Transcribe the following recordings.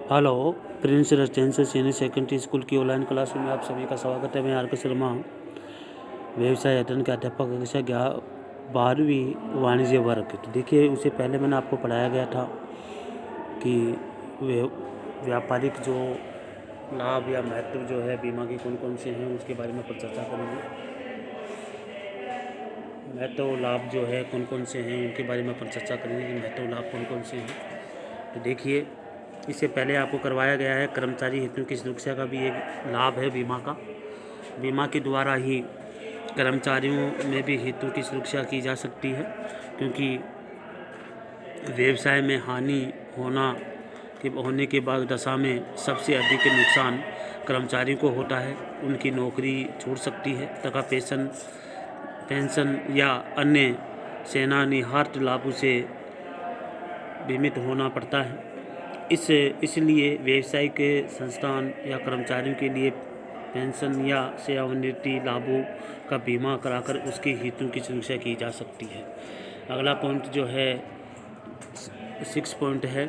Hello, Prince residential senior secondary school की online class में आप सभी का स्वागत है। मैं आर के शर्मा हूँ, व्यवसाय अध्ययन के अध्यापक कक्षा 12वीं वाणिज्य वर्ग। तो देखिए, उससे पहले मैंने आपको पढ़ाया गया था कि व्यापारिक जो लाभ या महत्व जो है बीमा के कौन कौन से हैं, उसके बारे में पर चर्चा करेंगे। महत्व लाभ जो है कौन कौन से हैं, उनके बारे में पर चर्चा करेंगे कि महत्व लाभ कौन कौन से हैं। तो देखिए, इससे पहले आपको करवाया गया है कर्मचारी हितों की सुरक्षा का भी एक लाभ है बीमा का। बीमा के द्वारा ही कर्मचारियों में भी हितों की सुरक्षा की जा सकती है, क्योंकि व्यवसाय में हानि होने के बाद दशा में सबसे अधिक नुकसान कर्मचारी को होता है। उनकी नौकरी छूट सकती है तथा पेंशन या अन्य सेवानिवृत्ति लाभों से बीमित होना पड़ता है। इसलिए व्यवसायिक संस्थान या कर्मचारियों के लिए पेंशन या सेवानिवृत्ति लाभों का बीमा कराकर उसके हितों की सुरक्षा की जा सकती है। अगला पॉइंट जो है 6 पॉइंट है,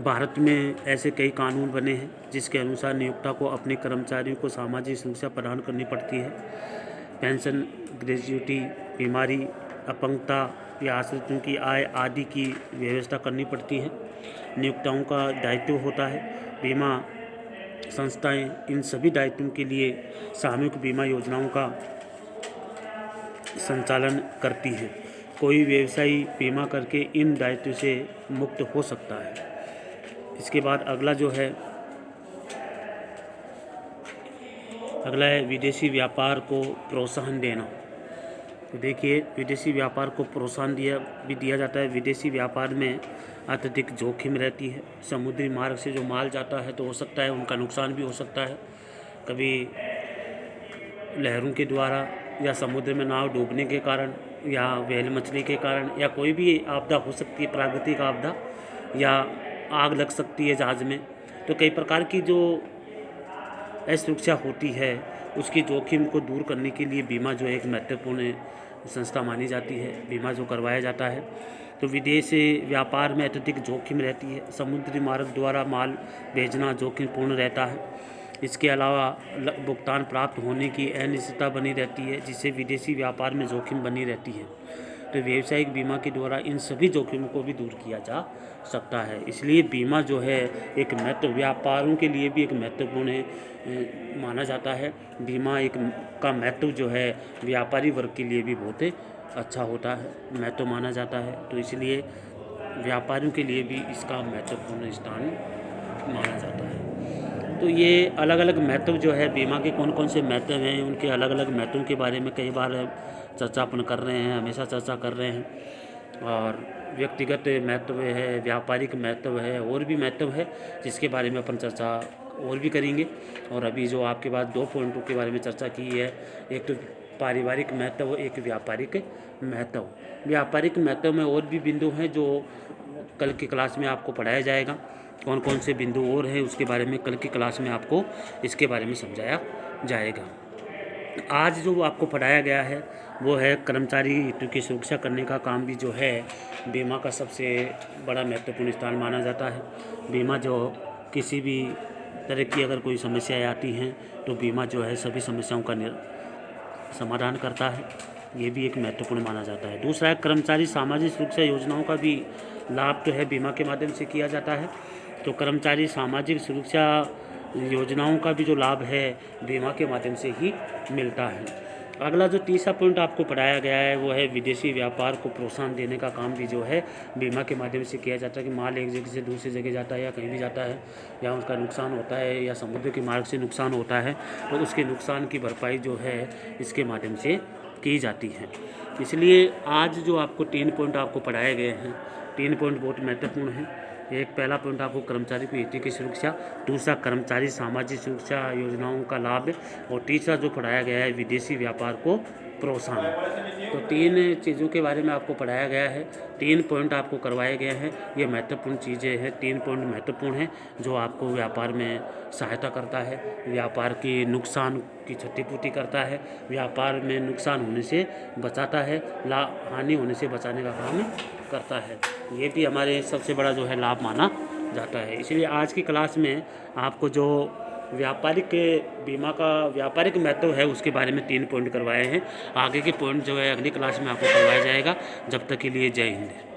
भारत में ऐसे कई कानून बने हैं जिसके अनुसार नियोक्ता को अपने कर्मचारियों को सामाजिक सुरक्षा प्रदान करनी पड़ती है। पेंशन, ग्रेच्युटी, बीमारी, अपंगता या आश्रितों की आय आदि की व्यवस्था करनी पड़ती है। नियोक्ताओं का दायित्व होता है। बीमा संस्थाएं इन सभी दायित्वों के लिए सामूहिक बीमा योजनाओं का संचालन करती हैं। कोई व्यवसायी बीमा करके इन दायित्व से मुक्त हो सकता है। इसके बाद अगला है विदेशी व्यापार को प्रोत्साहन देना। तो देखिए, विदेशी व्यापार को प्रोत्साहन दिया जाता है। विदेशी व्यापार में अत्यधिक जोखिम रहती है। समुद्री मार्ग से जो माल जाता है तो हो सकता है उनका नुकसान भी हो सकता है, कभी लहरों के द्वारा या समुद्र में नाव डूबने के कारण या व्हेल मछली के कारण या कोई भी आपदा हो सकती है, प्राकृतिक आपदा, या आग लग सकती है जहाज़ में। तो कई प्रकार की जो असुरक्षा होती है, उसकी जोखिम को दूर करने के लिए बीमा जो एक महत्वपूर्ण संस्था मानी जाती है। बीमा जो करवाया जाता है, तो विदेश व्यापार में अत्यधिक जोखिम रहती है। समुद्री मार्ग द्वारा माल भेजना जोखिमपूर्ण रहता है। इसके अलावा भुगतान प्राप्त होने की अनिश्चितता बनी रहती है, जिससे विदेशी व्यापार में जोखिम बनी रहती है। तो व्यावसायिक बीमा के द्वारा इन सभी जोखिमों को भी दूर किया जा सकता है। इसलिए बीमा जो है एक व्यापारों के लिए भी एक महत्वपूर्ण माना जाता है। बीमा का महत्व जो है व्यापारी वर्ग के लिए भी बहुत अच्छा होता है, महत्व माना जाता है। तो इसलिए व्यापारियों के लिए भी इसका महत्वपूर्ण स्थान माना जाता है। तो ये अलग अलग महत्व जो है बीमा के कौन कौन से महत्व हैं, उनके अलग अलग महत्वों के बारे में कई बार चर्चा अपन कर रहे हैं, हमेशा चर्चा कर रहे हैं। और व्यक्तिगत महत्व है, व्यापारिक महत्व है, और भी महत्व है जिसके बारे में अपन चर्चा और भी करेंगे। और अभी जो आपके पास 2 पॉइंटों के बारे में चर्चा की है, एक तो पारिवारिक महत्व, एक व्यापारिक महत्व। व्यापारिक महत्व में और भी बिंदु हैं जो कल की क्लास में आपको पढ़ाया जाएगा। कौन कौन से बिंदु और हैं उसके बारे में कल की क्लास में आपको इसके बारे में समझाया जाएगा। आज जो आपको पढ़ाया गया है वो है कर्मचारी हितों की सुरक्षा करने का काम भी जो है बीमा का सबसे बड़ा महत्वपूर्ण स्थान माना जाता है। बीमा जो किसी भी तरह की अगर कोई समस्याएं आती हैं तो बीमा जो है सभी समस्याओं का समाधान करता है। ये भी एक महत्वपूर्ण माना जाता है। दूसरा है कर्मचारी सामाजिक सुरक्षा योजनाओं का भी लाभ जो है बीमा के माध्यम से किया जाता है। तो कर्मचारी सामाजिक सुरक्षा योजनाओं का भी जो लाभ है बीमा के माध्यम से ही मिलता है। अगला जो तीसरा पॉइंट आपको पढ़ाया गया है वो है विदेशी व्यापार को प्रोत्साहन देने का काम भी जो है बीमा के माध्यम से किया जाता है। कि माल एक जगह से दूसरी जगह जाता है या कहीं भी जाता है या उसका नुकसान होता है या समुद्र के मार्ग से नुकसान होता है, तो उसके नुकसान की भरपाई जो है इसके माध्यम से की जाती है। इसलिए आज जो आपको 3 पॉइंट आपको पढ़ाए गए हैं, 3 पॉइंट बहुत महत्वपूर्ण हैं। एक पहला पॉइंट आपको कर्मचारी की हितों की सुरक्षा, दूसरा कर्मचारी सामाजिक सुरक्षा योजनाओं का लाभ, और तीसरा जो पढ़ाया गया है विदेशी व्यापार को प्रोत्साहन। तो 3 चीज़ों के बारे में आपको पढ़ाया गया है, 3 पॉइंट आपको करवाए गए हैं। ये महत्वपूर्ण चीज़ें हैं, 3 पॉइंट महत्वपूर्ण हैं जो आपको व्यापार में सहायता करता है, व्यापार के नुकसान की क्षतिपूर्ति करता है, व्यापार में नुकसान होने से बचाता है, हानि होने से बचाने का काम करता है। ये भी हमारे सबसे बड़ा जो है लाभ माना जाता है। इसलिए आज की क्लास में आपको जो व्यापारिक बीमा का व्यापारिक महत्व है उसके बारे में 3 पॉइंट करवाए हैं। आगे के पॉइंट जो है अगली क्लास में आपको करवाया जाएगा। जब तक के लिए जय हिंद।